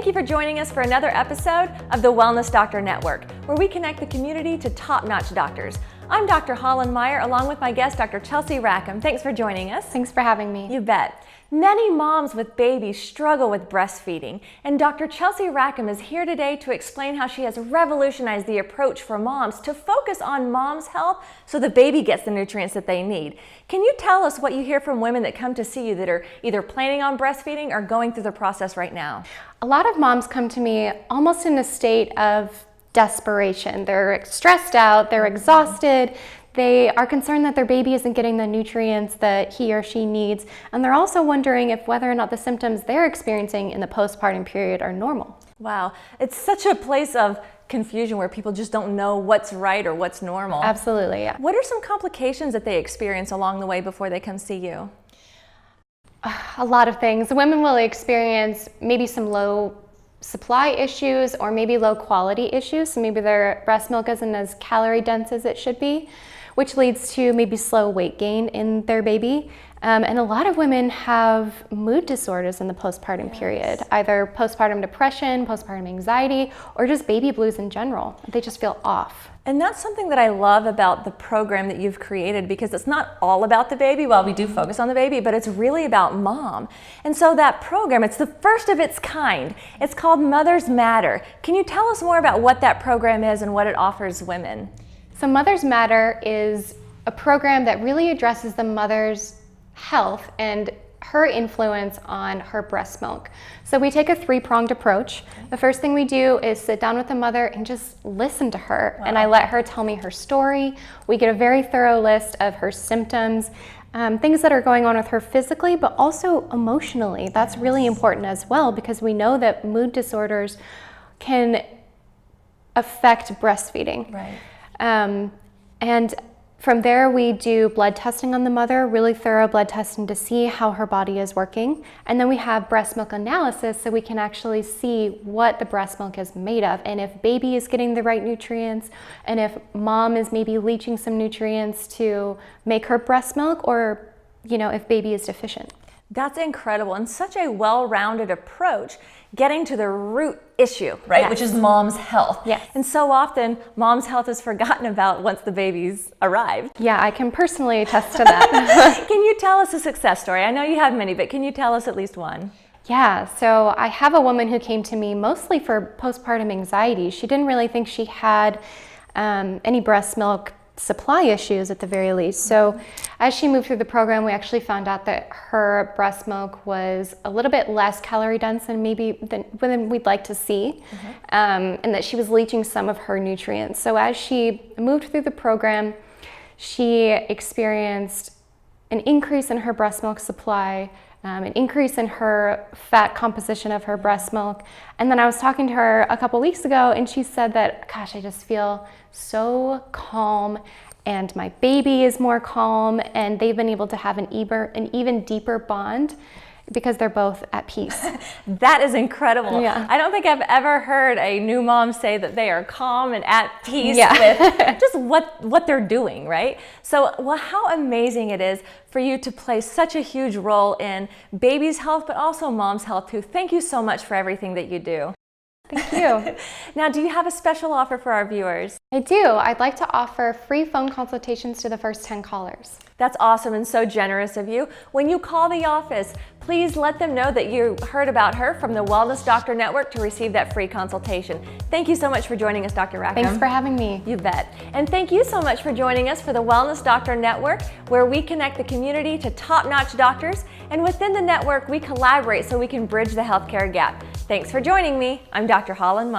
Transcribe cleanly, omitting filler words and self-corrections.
Thank you for joining us for another episode of the Wellness Doctor Network, where we connect the community to top-notch doctors. I'm Dr. Hollen along with my guest, Dr. Chelsea Rackham. Thanks for joining us. Thanks for having me. You bet. Many moms with babies struggle with breastfeeding, and Dr. Chelsea Rackham is here today to explain how she has revolutionized the approach for moms to focus on mom's health so the baby gets the nutrients that they need. Can you tell us what you hear from women that come to see you that are either planning on breastfeeding or going through the process right now? A lot of moms come to me almost in a state of desperation. They're stressed out, they're exhausted, they are concerned that their baby isn't getting the nutrients that he or she needs, and they're also wondering if whether or not the symptoms they're experiencing in the postpartum period are normal. Wow, it's such a place of confusion where people just don't know what's right or what's normal. Absolutely, yeah. What are some complications that they experience along the way before they come see you? A lot of things. Women will experience maybe some low supply issues or maybe low quality issues. So maybe their breast milk isn't as calorie dense as it should be, which leads to maybe slow weight gain in their baby. And a lot of women have mood disorders in the postpartum period, either postpartum depression, postpartum anxiety, or just baby blues in general. They just feel off. And that's something that I love about the program that you've created, because it's not all about the baby. While we do focus on the baby, but it's really about mom. And so that program, it's the first of its kind. It's called Mothers Matter. Can you tell us more about what that program is and what it offers women? So Mothers Matter is a program that really addresses the mother's health and her influence on her breast milk. So we take a three-pronged approach. The first thing we do is sit down with the mother and just listen to her. Wow. And I let her tell me her story. We get a very thorough list of her symptoms, things that are going on with her physically, but also emotionally. That's really important as well, because we know that mood disorders can affect breastfeeding. Right. And from there, we do blood testing on the mother, really thorough blood testing to see how her body is working. And then we have breast milk analysis, so we can actually see what the breast milk is made of, and if baby is getting the right nutrients, and if mom is maybe leaching some nutrients to make her breast milk, or if baby is deficient. That's incredible, and such a well-rounded approach, getting to the root issue, right? Yes. Which is mom's health. Yes. And so often, mom's health is forgotten about once the baby's arrived. Yeah, I can personally attest to that. Can you tell us a success story? I know you have many, but can you tell us at least one? Yeah, so I have a woman who came to me mostly for postpartum anxiety. She didn't really think she had any breast milk supply issues at the very least. So as she moved through the program, we actually found out that her breast milk was a little bit less calorie dense than we'd like to see, and that she was leaching some of her nutrients. So as she moved through the program, she experienced an increase in her breast milk supply, an increase in her fat composition of her breast milk. And then I was talking to her a couple weeks ago, and she said that, gosh, I just feel so calm, and my baby is more calm, and they've been able to have an even deeper bond because they're both at peace. That is incredible. Yeah. I don't think I've ever heard a new mom say that they are calm and at peace with just what they're doing, right? So, well, how amazing it is for you to play such a huge role in baby's health, but also mom's health too. Thank you so much for everything that you do. Thank you. Now, do you have a special offer for our viewers? I do. I'd like to offer free phone consultations to the first 10 callers. That's awesome and so generous of you. When you call the office, please let them know that you heard about her from the Wellness Doctor Network to receive that free consultation. Thank you so much for joining us, Dr. Rackham. Thanks for having me. You bet. And thank you so much for joining us for the Wellness Doctor Network, where we connect the community to top-notch doctors, and within the network, we collaborate so we can bridge the healthcare gap. Thanks for joining me. I'm Dr. Hollen.